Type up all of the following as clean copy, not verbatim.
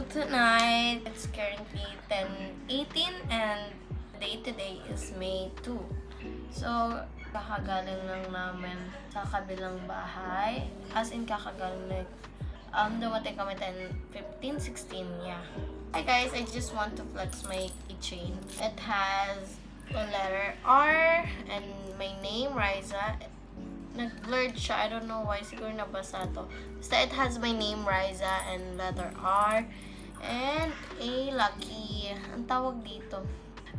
tonight, it's currently 10:18 and today is May 2. So, kakagaling lang namin sa kabilang bahay. As in, kakagaling dumating kami 10:15, 16, yeah. Hi guys, I just want to flex my keychain. It has a letter R and my name, Riza. Nag-blurred siya. I don't know why. Siguro nabasa to. Basta it has my name, Riza, and letter R. And a lucky. Ang tawag dito.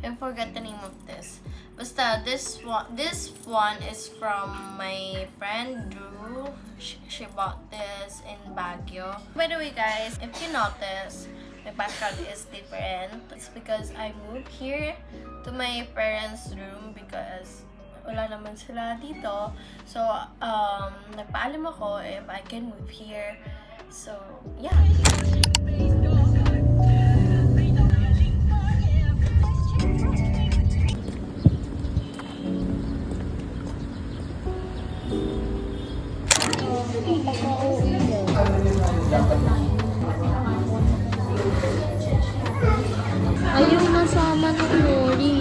I forgot the name of this. Basta, this one is from my friend, Drew. She bought this in Baguio. By the way, guys, if you notice, my background is different. It's because I moved here to my parents' room because wala naman sila dito. So, nagpaalam ako if I can move here. So, yeah. Ayaw nasama ng lori.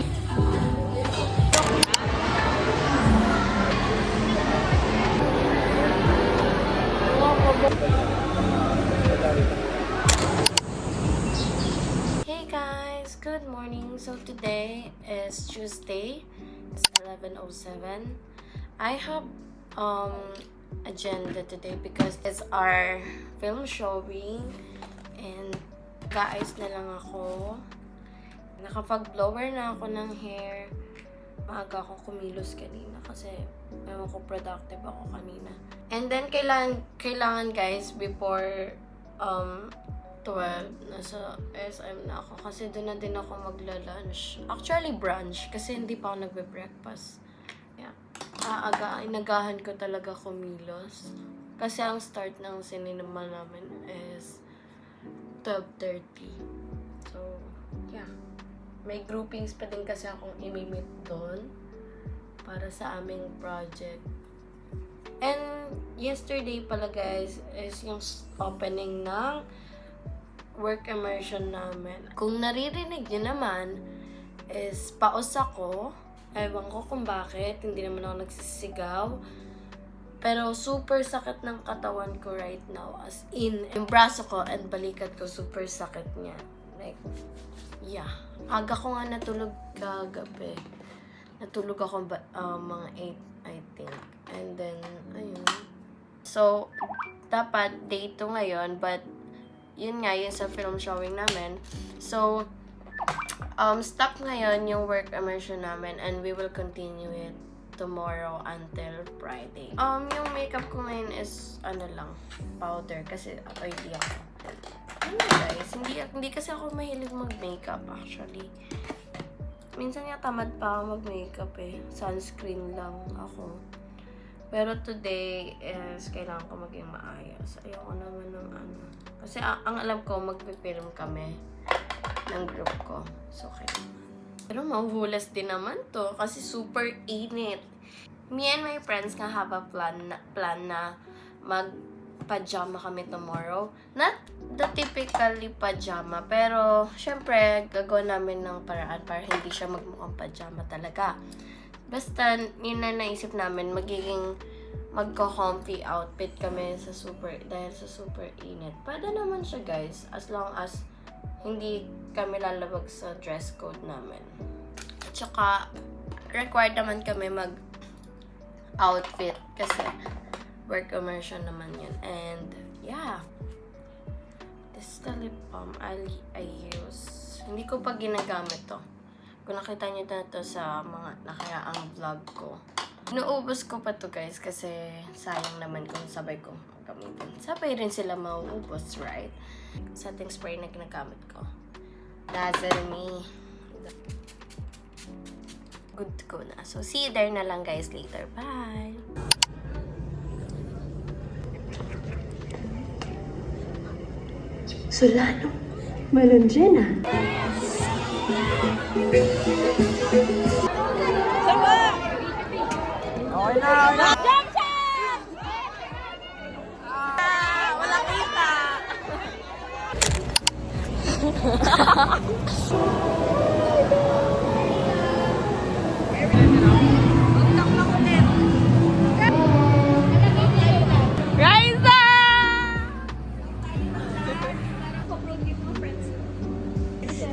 Hey guys, good morning. So today is Tuesday. It's 11:07. I have agenda today because it's our film showing and guys na lang ako. Nakapag-blower na ako ng hair. Maaga ako kumilos kanina kasi ewan ko productive ako kanina. And then kailangan guys before 12 nasa SM na ako kasi doon na din ako magla-lunch. Actually brunch kasi hindi pa ako nagbe-breakfast. Yeah. Inagahan ko talaga kumilos. Kasi ang start ng cinema namin is 12:30. So, yeah. May groupings pa din kasi akong imimit doon para sa aming project. And yesterday pala guys is yung opening ng work immersion namin. Kung naririnig nyo naman is paus ako. Ewan ko kung bakit. Hindi naman ako nagsisigaw. Pero super sakit ng katawan ko right now. As in, yung braso ko and balikat ko super sakit niya. Like, yeah. Aga ko nga natulog kagabi. Natulog ako mga 8, I think. And then, ayun. So, dapat day 2 ngayon, but yun nga, yun sa film showing namin. So, stop ngayon yung work immersion namin and we will continue it tomorrow until Friday. Yung makeup ko ngayon is, powder kasi oily ako. Guys, hindi kasi ako mahilig mag-makeup actually. Minsan nga tamad pa ako mag-makeup eh. Sunscreen lang ako. Pero today is kailangan ko maging maayos. Ayoko naman ng Kasi ang alam ko, magpipilm kami ng group ko. So, okay. Pero mahuhulas din naman to kasi super init. Me and my friends nga have a plan na mag-pajama kami tomorrow. Not the typically pajama, pero syempre gagawin namin ng paraan para hindi siya magmukhang pajama talaga. Basta yun na naisip namin, magko-comfy outfit kami dahil sa super init. Pwede naman siya guys, as long as hindi kami lalabag sa dress code namin. At saka, required naman kami mag-outfit kasi work immersion naman yun. And, yeah. This is the lip balm I use. Hindi ko pa ginagamit to. Kung nakita nyo na to sa mga nakaraang vlog ko. Inuubos ko pa to guys kasi sayang naman kung sabay ko gamitin. Sabay rin sila mauubos, right? Setting spray na ginagamit ko. Dazzle Me. Good to go na. So, see you there na lang guys later. Bye! Solano. Malunjena. Okay na. Raisa!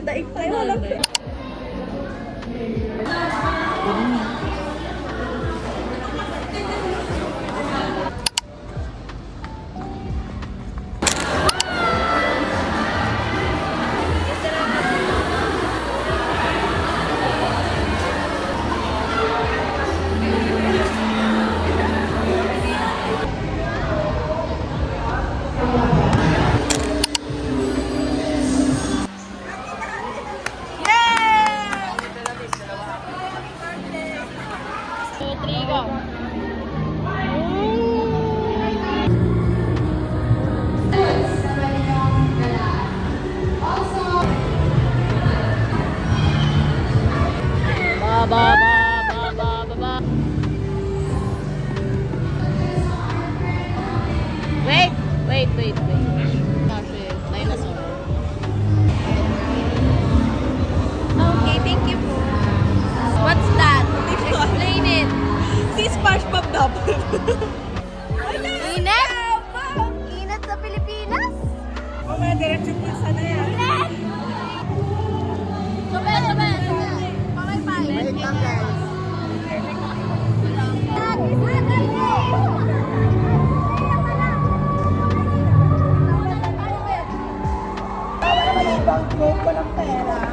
Daig tayo lang. Wait. Kasi, dinosaur. Okay, thank you po. What's that? Explain it. Si SpongeBob dapat. Init? Init sa Pilipinas? O may diretso pa sana yan. Sabi. Pamay-pay. Balik lang guys. Bangkok, walang pera.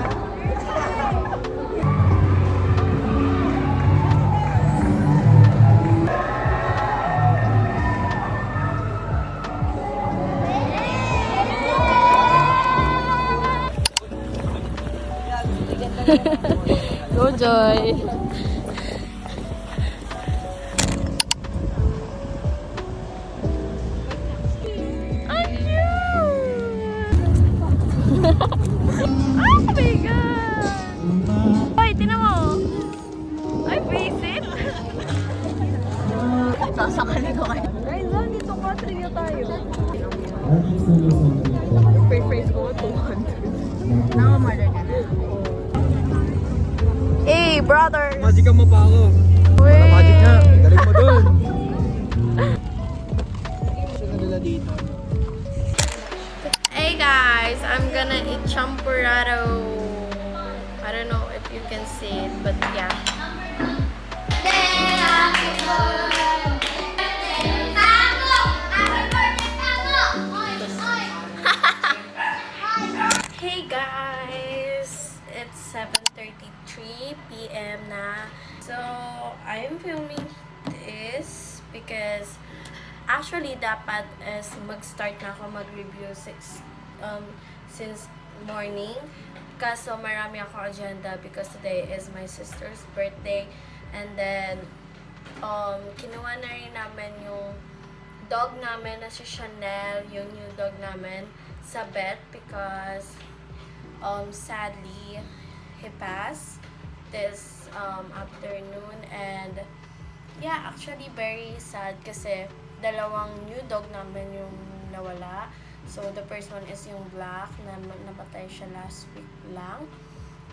Go, Joy. Oh my God! Hoy, tinan mo! Ay, visit! Sasakali ko kayo. Guys, dito ka, trivia tayo. Face ko, 200. Naka-mother ka na. Hey, brother! Magican mo pa ako. Wait. Magic na. Galing mo dun. Gusto na nila dito. Hey guys, I'm gonna eat champurrado. I don't know if you can see it, but yeah. Hey guys, it's 7:33 p.m. na. So, I'm filming this because actually dapat is mag-start na ako mag-review since morning. Kaso marami ako agenda because today is my sister's birthday. And then, kinuha na rin namin yung dog namin na si Chanel, yung new dog namin, sa vet because sadly, he passed this afternoon. And yeah, actually very sad kasi dalawang new dog namin yung nawala. So, the first one is yung black na napatay siya last week lang.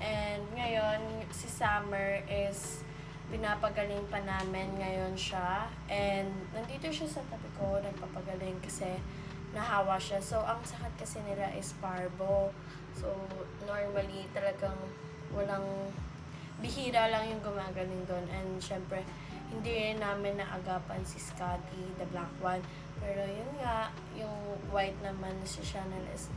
And ngayon, si Summer is pinapagaling pa namin ngayon siya. And nandito siya sa tabi ko, nagpapagaling kasi nahawa siya. So, ang sakit kasi nila is parvo. So, normally talagang walang bihira lang yung gumagaling doon. And syempre, hindi rin namin naagapan si Scotty, the black one. Pero yun nga, yung white naman si Chanel is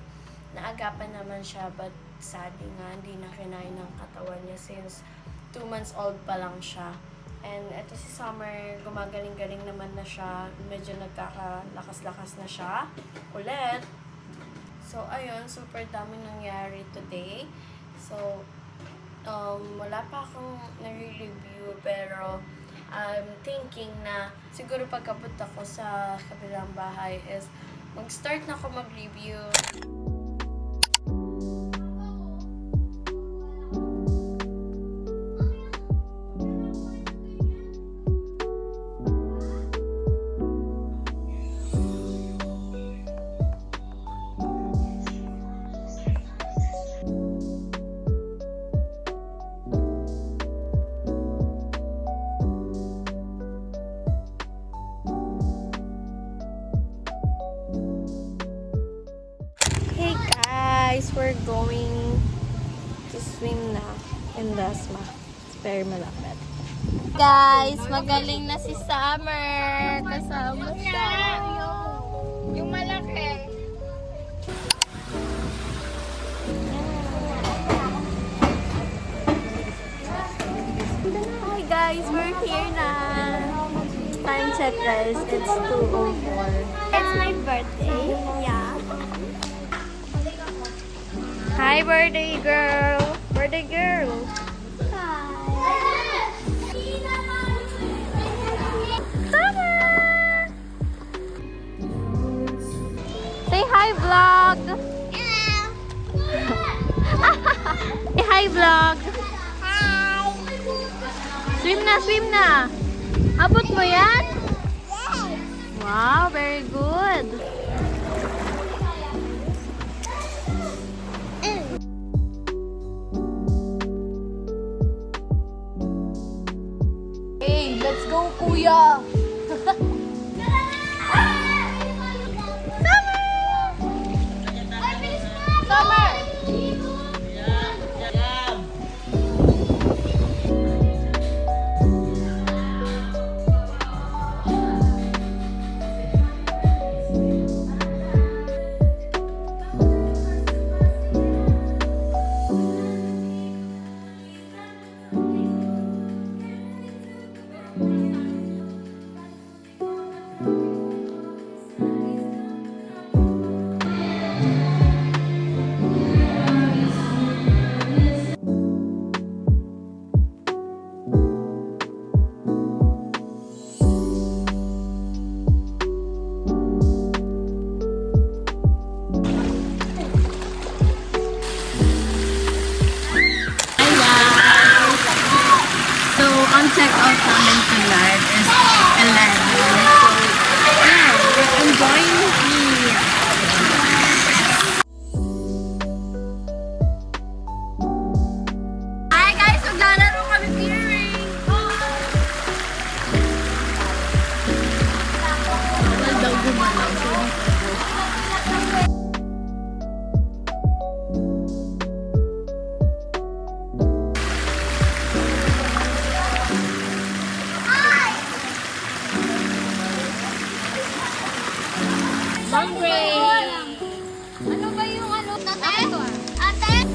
naagapan naman siya, but sadly nga, hindi na kinain ng katawan niya since 2 months old pa lang siya. And eto si Summer, gumagaling-galing naman na siya. Medyo nagkakalakas-lakas na siya ulit. So, ayun, super dami nangyari today. So, wala pa akong nare-review, pero I'm thinking na siguro pagkabot ako sa kabilang bahay is mag-start na ako mag-review. going to swim na in Dasma. It's very malapit. Guys, magaling na si Summer. Kasama siya. Yung malaki. Hi guys, we're here na. Time check guys, it's 2:04. It's my birthday. Yeah. Hi birthday girl. Birthday girl. Say hi vlog. Say hi vlog. Swim na, swim na. Abot mo yan? Wow, very good. Hey, let's go, kuya. So, ang check-out namin tonight is 11. So, yeah, we're enjoying here. Hi guys! Maglalaro kami clearing! Bawal daw gumalaw. Ano ba yung ano? Ate? Ate?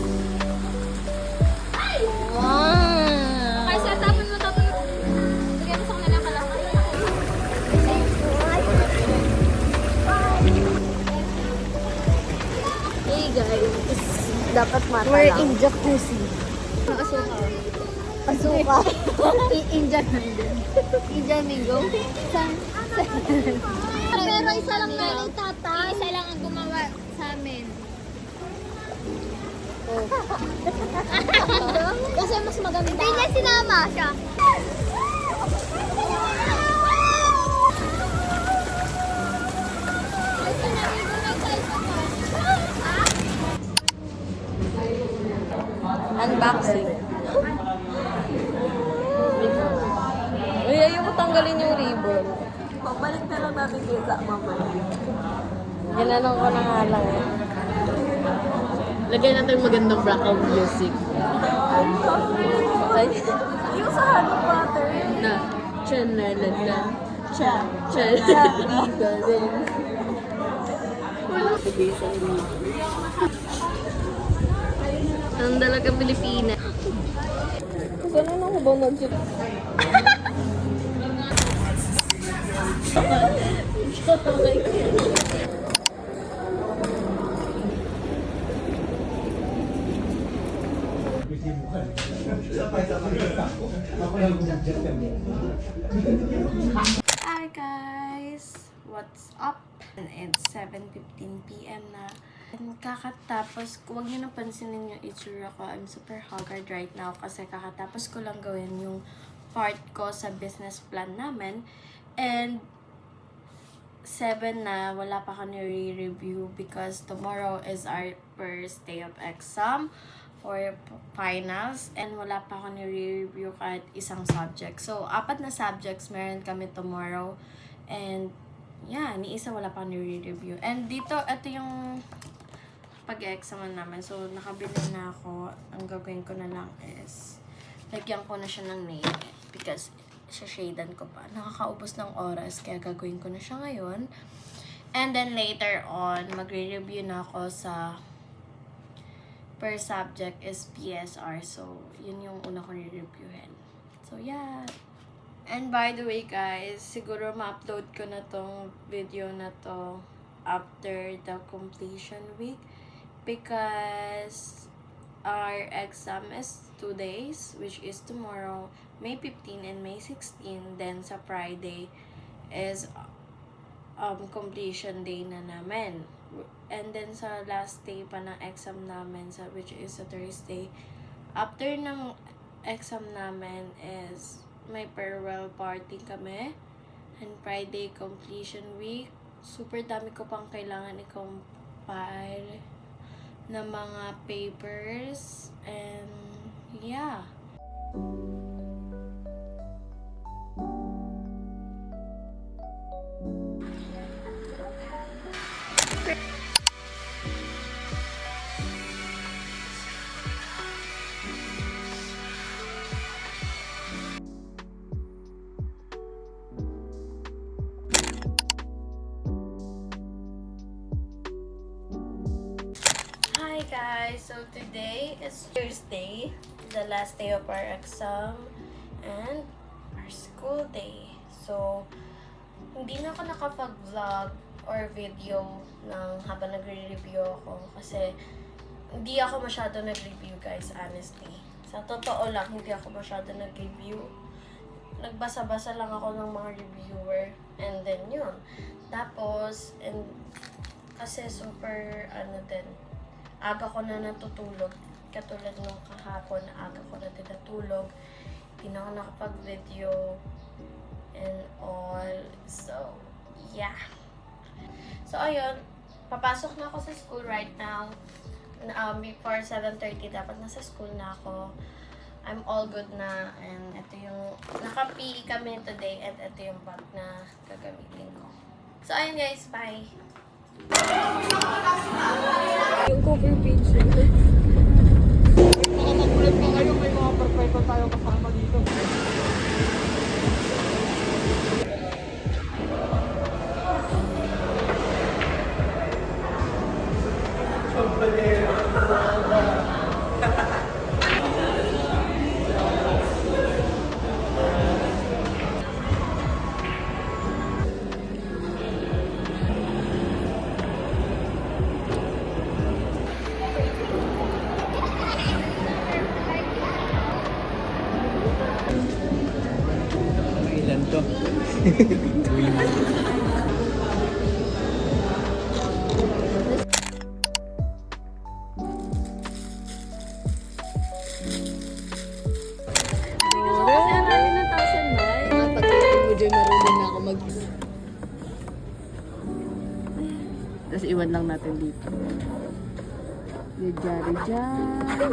Wow! Kasi tapon mo. Bigyan mo sa kanila kalakay. Hey guys! Dapat mata We're lang. in jacuzzi. Asuka. I-injak nandun. Ijamigo. San? Pero isa lang namin tatay. Isa lang ang gumawa sa amin. Kasi mas maganda. Hindi niya sinama siya. Unboxing. Uy, ayaw mo tanggalin yung ribbon. Pagbalik na lang natin kita, mamaya. Ginanong ko na nga lang eh. Lagyan natin yung magandang background music. Ay. Yung sa Harry Potter. Na, chanalalan. Chanalalan. Ang dalaga Pilipinas. Ganun ako ba nag-chip? Hi guys! What's up? It's 7:15 PM na. And kakatapos, huwag nyo napansinin yung itsura ko. I'm super haggard right now kasi kakatapos ko lang gawin yung part ko sa business plan namin. And 7 na, wala pa kami re-review because tomorrow is our first day of exam for finals and wala pa ako ni-review kahit isang subject. So, 4 na subjects meron kami tomorrow and yeah, ni isa wala pa ni-review. And dito, ito yung pag-examan namin. So, nakabili na ako. Ang gagawin ko na lang is, lagyan ko na siya ng nail because shadan ko pa. Nakakaubos ng oras, kaya gagawin ko na siya ngayon. And then later on, magre-review na ako sa per subject is PSR. So, yun yung una ko re-reviewin. So, yeah. And by the way, guys, siguro ma-upload ko na tong video na to after the completion week because our exam is 2 days, which is tomorrow, May 15 and May 16. Then sa Friday is completion day na namin. And then sa last day pa ng exam namin, which is sa Thursday, after ng exam namin is may farewell party kami. And Friday, completion week. Super dami ko pang kailangan i-compile na mga papers. And yeah. Hi guys, so today is Thursday, the last day of our exam and our school day. So, hindi na ako nakapag-vlog or video ng habang nagre-review ako kasi hindi ako masyado nag-review, guys, honestly. Sa totoo lang, hindi ako masyado nag-review. Nagbasa-basa lang ako ng mga reviewer and then yun. Tapos, and kasi super, aga ko na natutulog. Katulad nung kahapon, aga ko na din natulog. Hindi na ako nakapag-video and all. So, yeah. So, ayun. Papasok na ako sa school right now. Before 7:30, dapat nasa school na ako. I'm all good na. And ito yung, naka-PE kami today. And ito yung bag na gagamitin ko. So, ayun guys. Bye! Yung cover page na. Baka magulat pa kayo, may mga perfecto tayo kasama dito. Ilan to? Kasi ang layo ng tasan na. Pagkakit mo dyan, marunong na ako mag... Tapos iwan lang natin dito. Rijari dyan.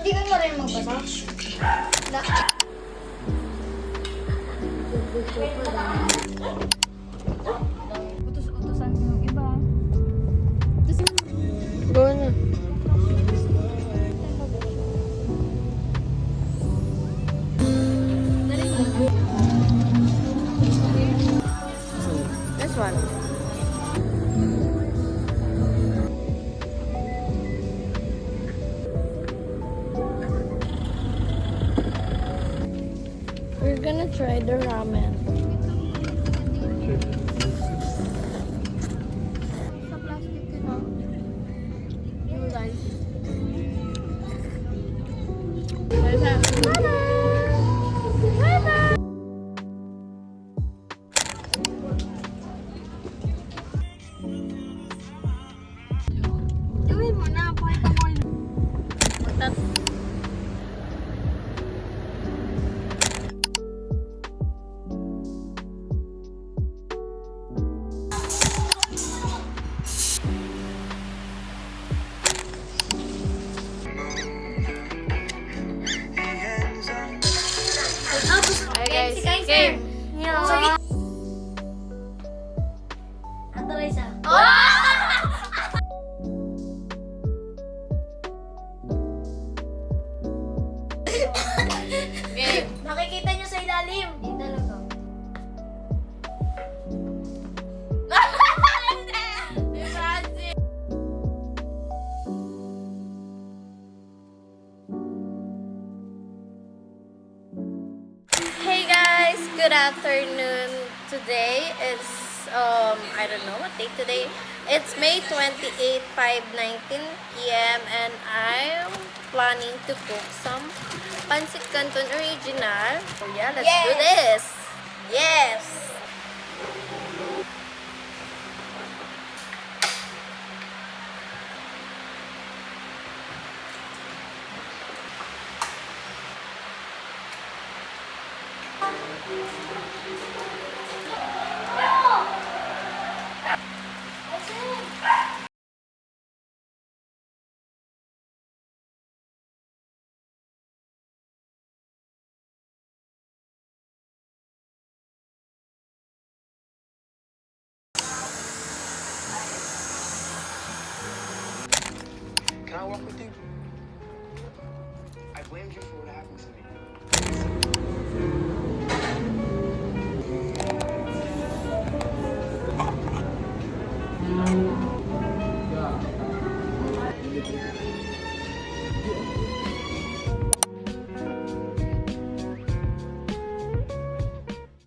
Hindi ka mo rin magbasa? Utos-utosan ko yung iba. Go na. This one. We're gonna try the ramen. Sa plastic ko na. Yung rice. Gawin mo na, pakita mo yun. guys. Si Kaiser. Game. Yeah. Ato isa. Game. Makikita nyo sa ilalim. Dito lang to. Hey guys, good afternoon. Today is I don't know what date today. It's May 28, 5:19 p.m. and I'm planning to cook some pancit canton original. So yeah, let's do this. Yes. Can I walk with you?